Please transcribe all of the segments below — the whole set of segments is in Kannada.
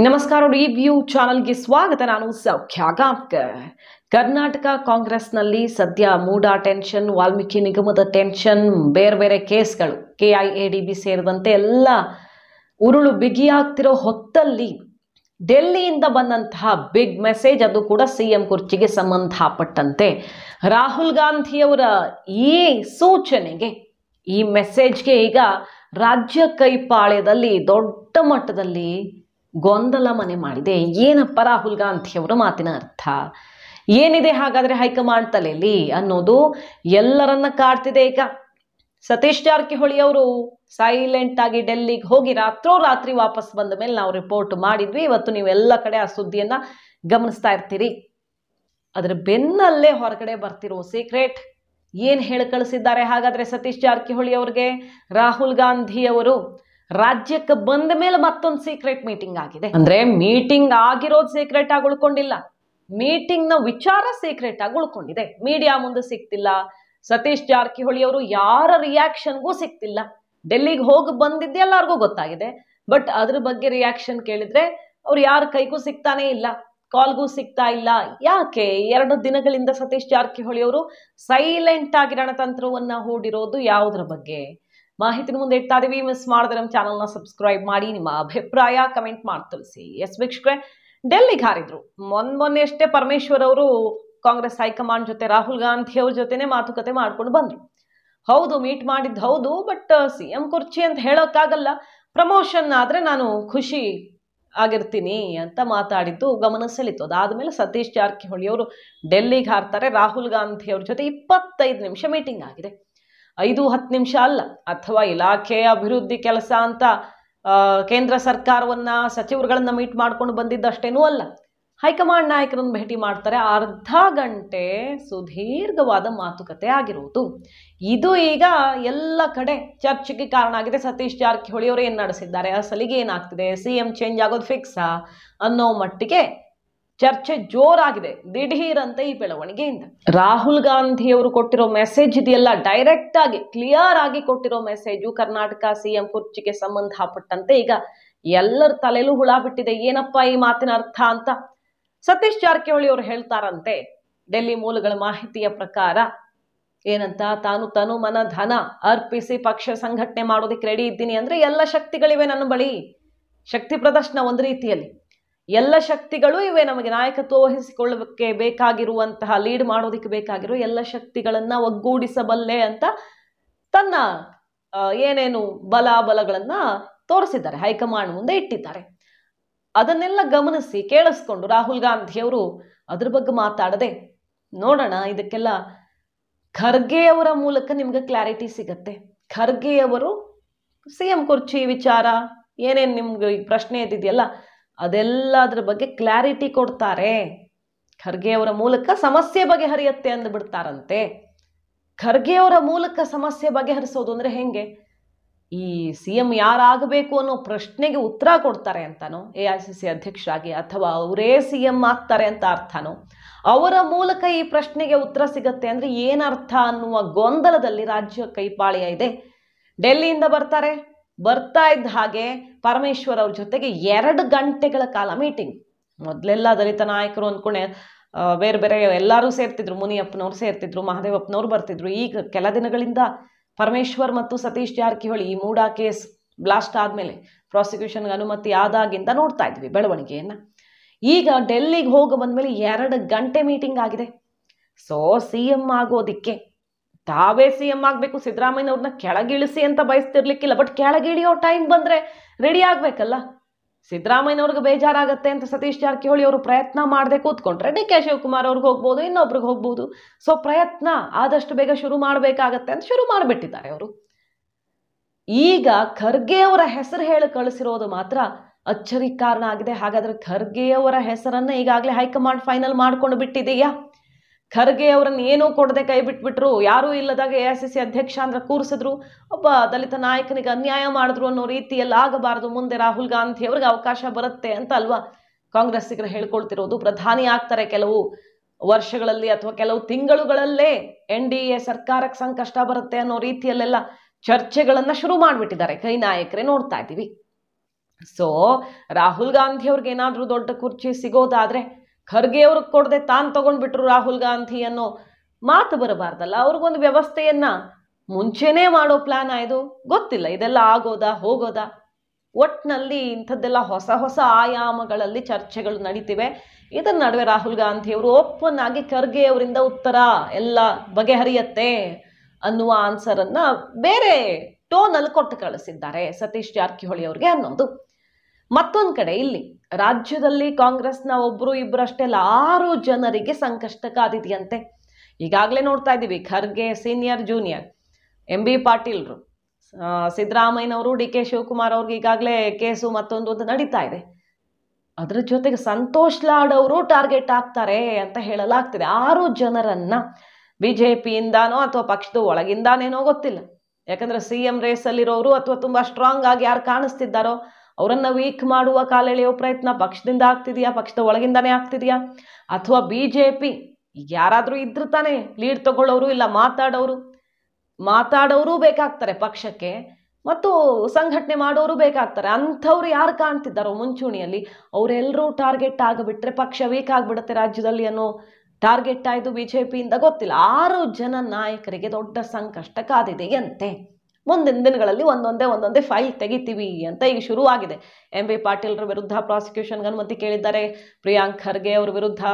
ನಮಸ್ಕಾರ ರಿವ್ಯೂ ಚಾನಲ್ಗೆ ಸ್ವಾಗತ. ನಾನು ಸೌಖ್ಯ ಗಾಂವ್ಕರ್. ಕರ್ನಾಟಕ ಕಾಂಗ್ರೆಸ್ನಲ್ಲಿ ಸದ್ಯ ಮೂಡಾ ಟೆನ್ಷನ್, ವಾಲ್ಮೀಕಿ ನಿಗಮದ ಟೆನ್ಷನ್, ಬೇರೆ ಬೇರೆ ಕೇಸ್ಗಳು KIADB ಸೇರಿದಂತೆ ಎಲ್ಲ ಉರುಳು ಬಿಗಿಯಾಗ್ತಿರೋ ಹೊತ್ತಲ್ಲಿ ಡೆಲ್ಲಿಯಿಂದ ಬಂದಂತಹ ಬಿಗ್ ಮೆಸೇಜ್, ಅದು ಕೂಡ CM ಕುರ್ಚಿಗೆ ಸಂಬಂಧಪಟ್ಟಂತೆ ರಾಹುಲ್ ಗಾಂಧಿಯವರ ಈ ಸೂಚನೆಗೆ, ಈ ಮೆಸೇಜ್ಗೆ ಈಗ ರಾಜ್ಯ ಕೈಪಾಳ್ಯದಲ್ಲಿ ದೊಡ್ಡ ಮಟ್ಟದಲ್ಲಿ ಗೊಂದಲ ಮನೆ ಮಾಡಿದೆ. ಏನಪ್ಪ ರಾಹುಲ್ ಗಾಂಧಿಯವರ ಮಾತಿನ ಅರ್ಥ ಏನಿದೆ, ಹಾಗಾದ್ರೆ ಹೈಕಮಾಂಡ್ ತಲೆಯಲ್ಲಿ ಅನ್ನೋದು ಎಲ್ಲರನ್ನ ಕಾಡ್ತಿದೆ. ಈಗ ಸತೀಶ್ ಜಾರಕಿಹೊಳಿ ಅವರು ಸೈಲೆಂಟ್ ಆಗಿ ಡೆಲ್ಲಿಗೆ ಹೋಗಿ ರಾತ್ರೋರಾತ್ರಿ ವಾಪಸ್ ಬಂದ ಮೇಲೆ ನಾವು ರಿಪೋರ್ಟ್ ಮಾಡಿದ್ವಿ. ಇವತ್ತು ನೀವೆಲ್ಲ ಕಡೆ ಆ ಸುದ್ದಿಯನ್ನ ಗಮನಿಸ್ತಾ ಇರ್ತೀರಿ. ಅದರ ಬೆನ್ನಲ್ಲೇ ಹೊರಗಡೆ ಬರ್ತಿರೋ ಸೀಕ್ರೆಟ್ ಏನ್ ಹೇಳಿ ಕಳಿಸಿದ್ದಾರೆ ಹಾಗಾದ್ರೆ ಸತೀಶ್ ಜಾರಕಿಹೊಳಿ ಅವ್ರಿಗೆ? ರಾಹುಲ್ ಗಾಂಧಿ ಅವರು ರಾಜ್ಯಕ್ಕೆ ಬಂದ ಮೇಲೆ ಮತ್ತೊಂದು ಸೀಕ್ರೆಟ್ ಮೀಟಿಂಗ್ ಆಗಿದೆ. ಅಂದ್ರೆ ಮೀಟಿಂಗ್ ಆಗಿರೋದು ಸೀಕ್ರೆಟ್ ಆಗಿ ಉಳ್ಕೊಂಡಿಲ್ಲ, ಮೀಟಿಂಗ್ ನ ವಿಚಾರ ಸೀಕ್ರೆಟ್ ಆಗಿ ಉಳ್ಕೊಂಡಿದೆ. ಮೀಡಿಯಾ ಮುಂದೆ ಸಿಗ್ತಿಲ್ಲ, ಸತೀಶ್ ಜಾರಕಿಹೊಳಿ ಅವರು ಯಾರ ರಿಯಾಕ್ಷನ್ಗೂ ಸಿಗ್ತಿಲ್ಲ. ಡೆಲ್ಲಿಗೆ ಹೋಗಿ ಬಂದಿದ್ದೆ ಎಲ್ಲರಿಗೂ ಗೊತ್ತಾಗಿದೆ, ಬಟ್ ಅದ್ರ ಬಗ್ಗೆ ರಿಯಾಕ್ಷನ್ ಕೇಳಿದ್ರೆ ಅವ್ರು ಯಾರ ಕೈಗೂ ಸಿಗ್ತಾನೆ ಇಲ್ಲ, ಕಾಲ್ಗೂ ಸಿಗ್ತಾ ಇಲ್ಲ. ಯಾಕೆ? 2 ದಿನಗಳಿಂದ ಸತೀಶ್ ಜಾರಕಿಹೊಳಿ ಅವರು ಸೈಲೆಂಟ್ ಆಗಿ ರಣತಂತ್ರವನ್ನ ಹೂಡಿರೋದು ಯಾವುದ್ರ ಬಗ್ಗೆ? ಮಾಹಿತಿನ ಮುಂದೆ ಇಡ್ತಾ ಇದೀವಿ. ಮಿಸ್ ಮಾಡಿದ್ರೆ ನಮ್ಮ ಚಾನಲ್ನ ಸಬ್ಸ್ಕ್ರೈಬ್ ಮಾಡಿ, ನಿಮ್ಮ ಅಭಿಪ್ರಾಯ ಕಮೆಂಟ್ ಮಾಡಿ ತಿಳಿಸಿ. ವೀಕ್ಷಕರೇ, ಡೆಲ್ಲಿಗೆ ಹಾರಿದ್ರು. ಮೊನ್ನೆ ಅಷ್ಟೇ ಪರಮೇಶ್ವರ್ ಅವರು ಕಾಂಗ್ರೆಸ್ ಹೈಕಮಾಂಡ್ ಜೊತೆ ರಾಹುಲ್ ಗಾಂಧಿ ಅವ್ರ ಜೊತೆನೆ ಮಾತುಕತೆ ಮಾಡ್ಕೊಂಡು ಬಂದ್ರು. ಹೌದು, ಮೀಟ್ ಮಾಡಿದ್ದು ಹೌದು, ಬಟ್ CM ಕುರ್ಚಿ ಅಂತ ಹೇಳೋಕ್ಕಾಗಲ್ಲ, ಪ್ರಮೋಷನ್ ಆದ್ರೆ ನಾನು ಖುಷಿ ಆಗಿರ್ತೀನಿ ಅಂತ ಮಾತಾಡಿದ್ದು ಗಮನ ಸೆಳೀತು. ಅದಾದ್ಮೇಲೆ ಸತೀಶ್ ಜಾರಕಿಹೊಳಿ ಅವರು ಡೆಲ್ಲಿಗೆ ಹಾರ್ತಾರೆ. ರಾಹುಲ್ ಗಾಂಧಿ ಅವ್ರ ಜೊತೆ 25 ನಿಮಿಷ ಮೀಟಿಂಗ್ ಆಗಿದೆ. 5-10 ನಿಮಿಷ ಅಲ್ಲ, ಅಥವಾ ಇಲಾಖೆ ಅಭಿವೃದ್ಧಿ ಕೆಲಸ ಅಂತ ಕೇಂದ್ರ ಸರ್ಕಾರವನ್ನ, ಸಚಿವರುಗಳನ್ನ ಮೀಟ್ ಮಾಡ್ಕೊಂಡು ಬಂದಿದ್ದಷ್ಟೇನೂ ಅಲ್ಲ. ಹೈಕಮಾಂಡ್ ನಾಯಕರನ್ನು ಭೇಟಿ ಮಾಡ್ತಾರೆ. ಅರ್ಧ ಗಂಟೆ ಸುದೀರ್ಘವಾದ ಮಾತುಕತೆ ಆಗಿರುವುದು. ಇದು ಈಗ ಎಲ್ಲ ಕಡೆ ಚರ್ಚೆಗೆ ಕಾರಣ ಆಗಿದೆ. ಸತೀಶ್ ಜಾರಕಿಹೊಳಿ ಅವರು ಏನ್ ನಡೆಸಿದ್ದಾರೆ, ಅಸಲಿಗೆ ಏನಾಗ್ತಿದೆ, CM ಚೇಂಜ್ ಆಗೋದು ಫಿಕ್ಸಾ ಅನ್ನೋ ಮಟ್ಟಿಗೆ ಚರ್ಚೆ ಜೋರಾಗಿದೆ ದಿಢೀರ್ ಅಂತ ಈ ಬೆಳವಣಿಗೆಯಿಂದ. ರಾಹುಲ್ ಗಾಂಧಿ ಅವರು ಕೊಟ್ಟಿರೋ ಮೆಸೇಜ್ ಇದೆಯಲ್ಲ, ಡೈರೆಕ್ಟ್ ಆಗಿ ಕ್ಲಿಯರ್ ಆಗಿ ಕೊಟ್ಟಿರೋ ಮೆಸೇಜು ಕರ್ನಾಟಕ CM ಕುರ್ಚಿಗೆ ಸಂಬಂಧಪಟ್ಟಂತೆ ಈಗ ಎಲ್ಲರ ತಲೆಲೂ ಹುಳ ಬಿಟ್ಟಿದೆ. ಏನಪ್ಪಾ ಈ ಮಾತಿನ ಅರ್ಥ ಅಂತ ಸತೀಶ್ ಜಾರಕಿಹೊಳಿ ಅವರು ಹೇಳ್ತಾರಂತೆ. ಡೆಲ್ಲಿ ಮೂಲಗಳ ಮಾಹಿತಿಯ ಪ್ರಕಾರ ಏನಂತ, ತಾನು ತನು ಮನ ಧನ ಅರ್ಪಿಸಿ ಪಕ್ಷ ಸಂಘಟನೆ ಮಾಡೋದಕ್ಕೆ ರೆಡಿ ಇದ್ದೀನಿ ಅಂದ್ರೆ ಎಲ್ಲ ಶಕ್ತಿಗಳಿವೆ ನನ್ನ ಬಳಿ. ಶಕ್ತಿ ಪ್ರದರ್ಶನ ಒಂದು ರೀತಿಯಲ್ಲಿ, ಎಲ್ಲ ಶಕ್ತಿಗಳು ಇವೆ ನಮಗೆ. ನಾಯಕತ್ವ ವಹಿಸಿಕೊಳ್ಳಕ್ಕೆ ಬೇಕಾಗಿರುವಂತಹ, ಲೀಡ್ ಮಾಡೋದಕ್ಕೆ ಬೇಕಾಗಿರುವ ಎಲ್ಲ ಶಕ್ತಿಗಳನ್ನ ಒಗ್ಗೂಡಿಸಬಲ್ಲೆ ಅಂತ ತನ್ನ ಏನೇನು ಬಲಗಳನ್ನ ತೋರಿಸಿದ್ದಾರೆ, ಹೈಕಮಾಂಡ್ ಮುಂದೆ ಇಟ್ಟಿದ್ದಾರೆ. ಅದನ್ನೆಲ್ಲ ಗಮನಿಸಿ ಕೇಳಿಸ್ಕೊಂಡು ರಾಹುಲ್ ಗಾಂಧಿ ಅವರು ಅದ್ರ ಬಗ್ಗೆ ಮಾತಾಡದೆ ನೋಡೋಣ. ಇದಕ್ಕೆಲ್ಲ ಖರ್ಗೆ ಅವರ ಮೂಲಕ ನಿಮ್ಗೆ ಕ್ಲಾರಿಟಿ ಸಿಗತ್ತೆ. ಖರ್ಗೆ ಅವರು CM ಕುರ್ಚಿ ವಿಚಾರ ಏನೇನು ನಿಮ್ಗೆ ಈ ಪ್ರಶ್ನೆ ಎದ್ದಿದೆಯಲ್ಲ, ಅದೆಲ್ಲದ್ರ ಬಗ್ಗೆ ಕ್ಲಾರಿಟಿ ಕೊಡ್ತಾರೆ. ಖರ್ಗೆ ಅವರ ಮೂಲಕ ಸಮಸ್ಯೆ ಬಗೆಹರಿಯತ್ತೆ ಅಂದ್ಬಿಡ್ತಾರಂತೆ. ಖರ್ಗೆ ಅವರ ಮೂಲಕ ಸಮಸ್ಯೆ ಬಗೆಹರಿಸೋದು ಅಂದ್ರೆ ಹೆಂಗೆ? ಈ CM ಯಾರಾಗಬೇಕು ಅನ್ನೋ ಪ್ರಶ್ನೆಗೆ ಉತ್ತರ ಕೊಡ್ತಾರೆ ಅಂತಾನೋ, AICC ಅಧ್ಯಕ್ಷರಾಗಿ, ಅಥವಾ ಅವರೇ CM ಆಗ್ತಾರೆ ಅಂತ ಅರ್ಥನೋ? ಅವರ ಮೂಲಕ ಈ ಪ್ರಶ್ನೆಗೆ ಉತ್ತರ ಸಿಗತ್ತೆ ಅಂದ್ರೆ ಏನರ್ಥ ಅನ್ನುವ ಗೊಂದಲದಲ್ಲಿ ರಾಜ್ಯ ಕೈಪಾಳ್ಯ ಇದೆ. ಡೆಲ್ಲಿಯಿಂದ ಬರ್ತಾ ಇದ್ದ ಹಾಗೆ ಪರಮೇಶ್ವರ್ ಅವ್ರ ಜೊತೆಗೆ 2 ಗಂಟೆಗಳ ಕಾಲ ಮೀಟಿಂಗ್. ಮೊದಲೆಲ್ಲ ದಲಿತ ನಾಯಕರು ಅಂದ್ಕೊಂಡೆ ಬೇರೆ ಬೇರೆ ಎಲ್ಲರೂ ಸೇರ್ತಿದ್ರು, ಮುನಿಯಪ್ಪನವ್ರು ಸೇರ್ತಿದ್ರು, ಮಹದೇವಪ್ಪನವ್ರು ಬರ್ತಿದ್ರು. ಈಗ ಕೆಲ ದಿನಗಳಿಂದ ಪರಮೇಶ್ವರ್ ಮತ್ತು ಸತೀಶ್ ಜಾರಕಿಹೊಳಿ ಈ ಮೂಡಾ ಕೇಸ್ ಬ್ಲಾಸ್ಟ್ ಆದ್ಮೇಲೆ, ಪ್ರಾಸಿಕ್ಯೂಷನ್ಗೆ ಅನುಮತಿ ಆದಾಗಿಂದ ನೋಡ್ತಾ ಇದ್ವಿ ಬೆಳವಣಿಗೆಯನ್ನ. ಈಗ ಡೆಲ್ಲಿಗೆ ಹೋಗಿ ಬಂದ್ಮೇಲೆ 2 ಗಂಟೆ ಮೀಟಿಂಗ್ ಆಗಿದೆ. ಸೊ CM ಆಗೋದಿಕ್ಕೆ ತಾವೇ CM ಆಗ್ಬೇಕು, ಸಿದ್ದರಾಮಯ್ಯನವ್ರನ್ನ ಕೆಳಗಿಳಿಸಿ ಅಂತ ಬಯಸ್ತಿರ್ಲಿಕ್ಕಿಲ್ಲ, ಬಟ್ ಕೆಳಗಿಳಿಯೋ ಟೈಮ್ ಬಂದ್ರೆ ರೆಡಿ ಆಗ್ಬೇಕಲ್ಲ. ಸಿದ್ದರಾಮಯ್ಯನವ್ರಿಗೆ ಬೇಜಾರಾಗತ್ತೆ ಅಂತ ಸತೀಶ್ ಜಾರಕಿಹೊಳಿ ಅವರು ಪ್ರಯತ್ನ ಮಾಡದೆ ಕೂತ್ಕೊಂಡ್ರೆ DK ಶಿವಕುಮಾರ್ ಅವ್ರಿಗೆ ಹೋಗ್ಬೋದು, ಇನ್ನೊಬ್ರಿಗೆ ಹೋಗ್ಬೋದು. ಸೊ ಪ್ರಯತ್ನ ಆದಷ್ಟು ಬೇಗ ಶುರು ಮಾಡಬೇಕಾಗತ್ತೆ ಅಂತ ಶುರು ಮಾಡಿಬಿಟ್ಟಿದ್ದಾರೆ ಅವರು. ಈಗ ಖರ್ಗೆ ಅವರ ಹೆಸರು ಹೇಳಿ ಕಳಿಸಿರೋದು ಮಾತ್ರ ಅಚ್ಚರಿ ಕಾರಣ ಆಗಿದೆ. ಹಾಗಾದ್ರೆ ಖರ್ಗೆ ಅವರ ಹೆಸರನ್ನ ಈಗಾಗಲೇ ಹೈಕಮಾಂಡ್ ಫೈನಲ್ ಮಾಡ್ಕೊಂಡು ಬಿಟ್ಟಿದೆಯಾ? ಖರ್ಗೆ ಅವರನ್ನು ಏನೂ ಕೊಡದೆ ಕೈ ಬಿಟ್ಬಿಟ್ರು, ಯಾರೂ ಇಲ್ಲದಾಗ AICC ಅಧ್ಯಕ್ಷ ಅಂದ್ರೆ ಕೂರಿಸಿದ್ರು, ಒಬ್ಬ ದಲಿತ ನಾಯಕನಿಗೆ ಅನ್ಯಾಯ ಮಾಡಿದ್ರು ಅನ್ನೋ ರೀತಿಯಲ್ಲಿ ಆಗಬಾರದು, ಮುಂದೆ ರಾಹುಲ್ ಗಾಂಧಿ ಅವ್ರಿಗೆ ಅವಕಾಶ ಬರುತ್ತೆ ಅಂತ ಅಲ್ವಾ ಕಾಂಗ್ರೆಸ್ಸಿಗರು ಹೇಳ್ಕೊಳ್ತಿರೋದು. ಪ್ರಧಾನಿ ಆಗ್ತಾರೆ ಕೆಲವು ವರ್ಷಗಳಲ್ಲಿ ಅಥವಾ ಕೆಲವು ತಿಂಗಳುಗಳಲ್ಲೇ, NDA ಸರ್ಕಾರಕ್ಕೆ ಸಂಕಷ್ಟ ಬರುತ್ತೆ ಅನ್ನೋ ರೀತಿಯಲ್ಲೆಲ್ಲ ಚರ್ಚೆಗಳನ್ನ ಶುರು ಮಾಡಿಬಿಟ್ಟಿದ್ದಾರೆ ಕೈ ನಾಯಕರೇ, ನೋಡ್ತಾ ಇದ್ದೀವಿ. ಸೊ ರಾಹುಲ್ ಗಾಂಧಿ ಅವ್ರಿಗೆ ಏನಾದರೂ ದೊಡ್ಡ ಕುರ್ಚಿ ಸಿಗೋದಾದ್ರೆ ಖರ್ಗೆ ಅವ್ರಿಗೆ ಕೊಡದೆ ತಾನು ತಗೊಂಡ್ಬಿಟ್ರು ರಾಹುಲ್ ಗಾಂಧಿ ಅನ್ನೋ ಮಾತು ಬರಬಾರ್ದಲ್ಲ. ಅವ್ರಿಗೊಂದು ವ್ಯವಸ್ಥೆಯನ್ನ ಮುಂಚೆನೇ ಮಾಡೋ ಪ್ಲಾನ್ ಇದು, ಗೊತ್ತಿಲ್ಲ ಇದೆಲ್ಲ ಆಗೋದಾ ಹೋಗೋದಾ. ಒಟ್ಟಿನಲ್ಲಿ ಇಂಥದ್ದೆಲ್ಲ ಹೊಸ ಹೊಸ ಆಯಾಮಗಳಲ್ಲಿ ಚರ್ಚೆಗಳು ನಡೀತಿವೆ. ಇದರ ನಡುವೆ ರಾಹುಲ್ ಗಾಂಧಿ ಅವರು ಓಪನ್ ಆಗಿ ಖರ್ಗೆ ಅವರಿಂದ ಉತ್ತರ ಎಲ್ಲ ಬಗೆಹರಿಯತ್ತೆ ಅನ್ನುವ ಆನ್ಸರನ್ನು ಬೇರೆ ಟೋನಲ್ಲಿ ಕೊಟ್ಟು ಕಳಿಸಿದ್ದಾರೆ ಸತೀಶ್ ಜಾರಕಿಹೊಳಿ ಅವ್ರಿಗೆ ಅನ್ನೋದು. ಮತ್ತೊಂದು ಕಡೆ ಇಲ್ಲಿ ರಾಜ್ಯದಲ್ಲಿ ಕಾಂಗ್ರೆಸ್ನ ಒಬ್ಬರು ಇಬ್ಬರಷ್ಟೇ ಅಲ್ಲ 6 ಜನರಿಗೆ ಸಂಕಷ್ಟ ಕಾದಿದೆಯಂತೆ. ಈಗಾಗಲೇ ನೋಡ್ತಾ ಇದ್ದೀವಿ, ಖರ್ಗೆ ಸೀನಿಯರ್ ಜೂನಿಯರ್, MB ಪಾಟೀಲ್ರು, ಸಿದ್ದರಾಮಯ್ಯನವರು, DK ಶಿವಕುಮಾರ್ ಅವ್ರಿಗೆ ಈಗಾಗಲೇ ಕೇಸು ಮತ್ತೊಂದು ನಡೀತಾ ಇದೆ. ಅದರ ಜೊತೆಗೆ ಸಂತೋಷ್ ಲಾಡ್ ಅವರು ಟಾರ್ಗೆಟ್ ಆಗ್ತಾರೆ ಅಂತ ಹೇಳಲಾಗ್ತಿದೆ. 6 ಜನರನ್ನ BJPಯಿಂದಾನೋ ಅಥವಾ ಪಕ್ಷದ ಒಳಗಿಂದಾನೇನೋ ಗೊತ್ತಿಲ್ಲ. ಯಾಕಂದ್ರೆ CM ರೇಸಲ್ಲಿರೋರು ಅಥವಾ ತುಂಬಾ ಸ್ಟ್ರಾಂಗ್ ಆಗಿ ಯಾರು ಕಾಣಿಸ್ತಿದ್ದಾರೋ ಅವರನ್ನ ವೀಕ್ ಮಾಡುವ ಕಾಲೆಳೆಯೋ ಪ್ರಯತ್ನ ಪಕ್ಷದಿಂದ ಆಗ್ತಿದೆಯಾ, ಪಕ್ಷದ ಒಳಗಿಂದಾನೇ ಆಗ್ತಿದೆಯಾ, ಅಥವಾ BJP ಈಗ ಯಾರಾದರೂ ಇದ್ರು ತಾನೇ ಲೀಡ್ ತಗೊಳ್ಳೋರು, ಇಲ್ಲ ಮಾತಾಡೋರು ಬೇಕಾಗ್ತಾರೆ ಪಕ್ಷಕ್ಕೆ, ಮತ್ತು ಸಂಘಟನೆ ಮಾಡೋರು ಬೇಕಾಗ್ತಾರೆ. ಅಂಥವ್ರು ಯಾರು ಕಾಣ್ತಿದ್ದಾರೋ ಮುಂಚೂಣಿಯಲ್ಲಿ ಅವರೆಲ್ಲರೂ ಟಾರ್ಗೆಟ್ ಆಗಿಬಿಟ್ರೆ ಪಕ್ಷ ವೀಕ್ ಆಗಿಬಿಡುತ್ತೆ ರಾಜ್ಯದಲ್ಲಿ ಅನ್ನೋ ಟಾರ್ಗೆಟ್ ಆಯಿತು BJPಯಿಂದ ಗೊತ್ತಿಲ್ಲ. 6 ಜನ ನಾಯಕರಿಗೆ ದೊಡ್ಡ ಸಂಕಷ್ಟ ಕಾದಿದೆಯಂತೆ. ಮುಂದಿನ ದಿನಗಳಲ್ಲಿ ಒಂದೊಂದೇ ಫೈಲ್ ತೆಗಿತೀವಿ ಅಂತ ಈಗ ಶುರುವಾಗಿದೆ. MB ಪಾಟೀಲ್ರ ವಿರುದ್ಧ ಪ್ರಾಸಿಕ್ಯೂಷನ್ಗೆ ಅನುಮತಿ ಕೇಳಿದ್ದಾರೆ. ಪ್ರಿಯಾಂಕ್ ಖರ್ಗೆ ಅವ್ರ ವಿರುದ್ಧ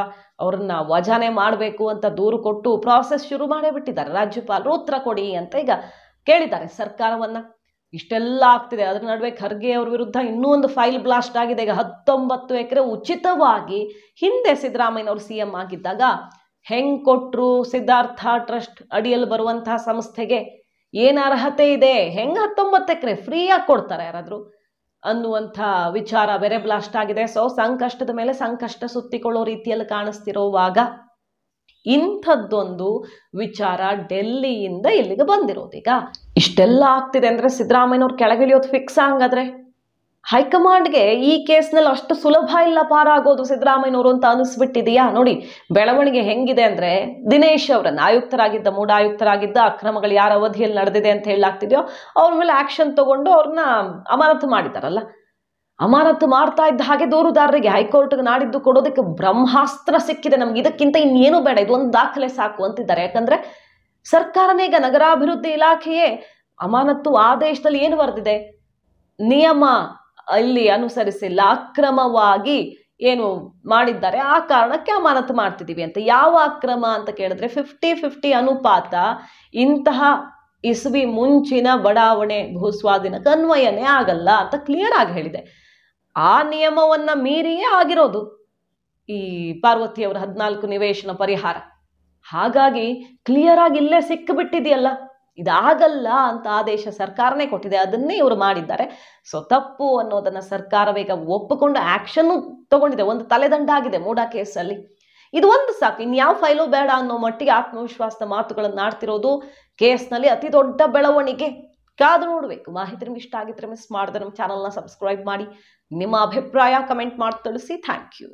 ಅವ್ರನ್ನ ವಜಾನೆ ಮಾಡಬೇಕು ಅಂತ ದೂರು ಕೊಟ್ಟು ಪ್ರಾಸೆಸ್ ಶುರು ಮಾಡೇ ಬಿಟ್ಟಿದ್ದಾರೆ. ರಾಜ್ಯಪಾಲರು ಉತ್ತರ ಕೊಡಿ ಅಂತ ಈಗ ಕೇಳಿದ್ದಾರೆ ಸರ್ಕಾರವನ್ನ. ಇಷ್ಟೆಲ್ಲ ಆಗ್ತಿದೆ. ಅದರ ನಡುವೆ ಖರ್ಗೆ ಅವ್ರ ವಿರುದ್ಧ ಇನ್ನೂ ಒಂದು ಫೈಲ್ ಬ್ಲಾಸ್ಟ್ ಆಗಿದೆ. ಈಗ 19 ಎಕರೆ ಉಚಿತವಾಗಿ ಹಿಂದೆ ಸಿದ್ದರಾಮಯ್ಯನವರು CM ಆಗಿದ್ದಾಗ ಹೆಂಗ್ ಕೊಟ್ರು, ಸಿದ್ಧಾರ್ಥ ಟ್ರಸ್ಟ್ ಅಡಿಯಲ್ಲಿ ಬರುವಂತಹ ಸಂಸ್ಥೆಗೆ ಏನು ಅರ್ಹತೆ ಇದೆ, ಹೆಂಗೆ 19 ಎಕರೆ ಫ್ರೀಯಾಗಿ ಕೊಡ್ತಾರೆ ಯಾರಾದರೂ ಅನ್ನುವಂಥ ವಿಚಾರ ಬೇರೆ ಬ್ಲಾಸ್ಟ್ ಆಗಿದೆ. ಸೊ ಸಂಕಷ್ಟದ ಮೇಲೆ ಸಂಕಷ್ಟ ಸುತ್ತಿಕೊಳ್ಳೋ ರೀತಿಯಲ್ಲಿ ಕಾಣಿಸ್ತಿರೋವಾಗ ಇಂಥದ್ದೊಂದು ವಿಚಾರ ಡೆಲ್ಲಿಯಿಂದ ಇಲ್ಲಿಗೆ ಬಂದಿರೋದು. ಈಗ ಇಷ್ಟೆಲ್ಲ ಆಗ್ತಿದೆ ಅಂದರೆ ಸಿದ್ದರಾಮಯ್ಯನವ್ರು ಕೆಳಗಿಳಿಯೋದು ಫಿಕ್ಸ್. ಹಂಗಾದ್ರೆ ಹೈಕಮಾಂಡ್ಗೆ ಈ ಕೇಸ್ನಲ್ಲಿ ಅಷ್ಟು ಸುಲಭ ಇಲ್ಲ ಪಾರಾಗೋದು ಸಿದ್ದರಾಮಯ್ಯನವರು ಅಂತ ಅನಿಸ್ಬಿಟ್ಟಿದೆಯಾ? ನೋಡಿ ಬೆಳವಣಿಗೆ ಹೆಂಗಿದೆ ಅಂದರೆ, ದಿನೇಶ್ ಅವರನ್ನ ಮೂಢ ಆಯುಕ್ತರಾಗಿದ್ದ ಅಕ್ರಮಗಳು ಯಾರ ಅವಧಿಯಲ್ಲಿ ನಡೆದಿದೆ ಅಂತ ಹೇಳಲಾಗ್ತಿದೆಯೋ ಅವ್ರ ಮೇಲೆ ಆಕ್ಷನ್ ತಗೊಂಡು ಅವ್ರನ್ನ ಅಮಾನತು ಮಾಡಿದಾರಲ್ಲ. ಅಮಾನತು ಮಾಡ್ತಾ ಇದ್ದ ಹಾಗೆ ದೂರುದಾರರಿಗೆ ಹೈಕೋರ್ಟ್ಗೆ ನಾಡಿದ್ದು ಕೊಡೋದಕ್ಕೆ ಬ್ರಹ್ಮಾಸ್ತ್ರ ಸಿಕ್ಕಿದೆ. ನಮ್ಗೆ ಇದಕ್ಕಿಂತ ಇನ್ನೇನು ಬೇಡ, ಇದೊಂದು ದಾಖಲೆ ಸಾಕು ಅಂತಿದ್ದಾರೆ. ಯಾಕಂದ್ರೆ ಸರ್ಕಾರನೇ ಈಗ ನಗರಾಭಿವೃದ್ಧಿ ಇಲಾಖೆಯೇ ಅಮಾನತು ಆದೇಶದಲ್ಲಿ ಏನು ಬರೆದಿದೆ, ನಿಯಮ ಅಲ್ಲಿ ಅನುಸರಿಸಿಲ್ಲ, ಅಕ್ರಮವಾಗಿ ಏನು ಮಾಡಿದ್ದಾರೆ, ಆ ಕಾರಣಕ್ಕೆ ಅಮಾನತು ಮಾಡ್ತಿದ್ದೀವಿ ಅಂತ. ಯಾವ ಅಕ್ರಮ ಅಂತ ಕೇಳಿದ್ರೆ 50-50 ಅನುಪಾತ ಇಂತಹ ಇಸ್ವಿ ಮುಂಚಿನ ಬಡಾವಣೆ ಭೂಸ್ವಾಧೀನಕ್ಕೆ ಅನ್ವಯನೇ ಆಗಲ್ಲ ಅಂತ ಕ್ಲಿಯರ್ ಆಗಿ ಹೇಳಿದೆ. ಆ ನಿಯಮವನ್ನ ಮೀರಿಯೇ ಆಗಿರೋದು ಈ ಪಾರ್ವತಿಯವರ 14 ನಿವೇಶನ ಪರಿಹಾರ. ಹಾಗಾಗಿ ಕ್ಲಿಯರ್ ಆಗಿ ಇಲ್ಲೇ ಸಿಕ್ಕಿಬಿಟ್ಟಿದೆಯಲ್ಲ, ಇದಾಗಲ್ಲ ಅಂತ ಆದೇಶ ಸರ್ಕಾರನೇ ಕೊಟ್ಟಿದೆ, ಅದನ್ನೇ ಇವರು ಮಾಡಿದ್ದಾರೆ. ಸೊ ತಪ್ಪು ಅನ್ನೋದನ್ನ ಸರ್ಕಾರವೀಗ ಒಪ್ಪಿಕೊಂಡು ಆಕ್ಷನ್ ತಗೊಂಡಿದೆ. ಒಂದು ತಲೆದಂಡ ಆಗಿದೆ ಮೂಡ ಕೇಸಲ್ಲಿ. ಇದು ಒಂದು ಸಾಕು, ಇನ್ಯಾವ ಫೈಲು ಬೇಡ ಅನ್ನೋ ಮಟ್ಟಿಗೆ ಆತ್ಮವಿಶ್ವಾಸದ ಮಾತುಗಳನ್ನು ಆಡ್ತಿರೋದು. ಕೇಸ್ನಲ್ಲಿ ಅತಿ ದೊಡ್ಡ ಬೆಳವಣಿಗೆ. ಕಾದು ನೋಡಬೇಕು. ಮಾಹಿತಿ ನಿಮ್ಗೆ ಇಷ್ಟ ಆಗಿದ್ರೆ ಮಿಸ್ ಮಾಡಿದ್ರೆ ನಮ್ಮ ಚಾನಲ್ನ ಸಬ್ಸ್ಕ್ರೈಬ್ ಮಾಡಿ. ನಿಮ್ಮ ಅಭಿಪ್ರಾಯ ಕಮೆಂಟ್ ಮಾಡಿ ತಿಳಿಸಿ. Thank you.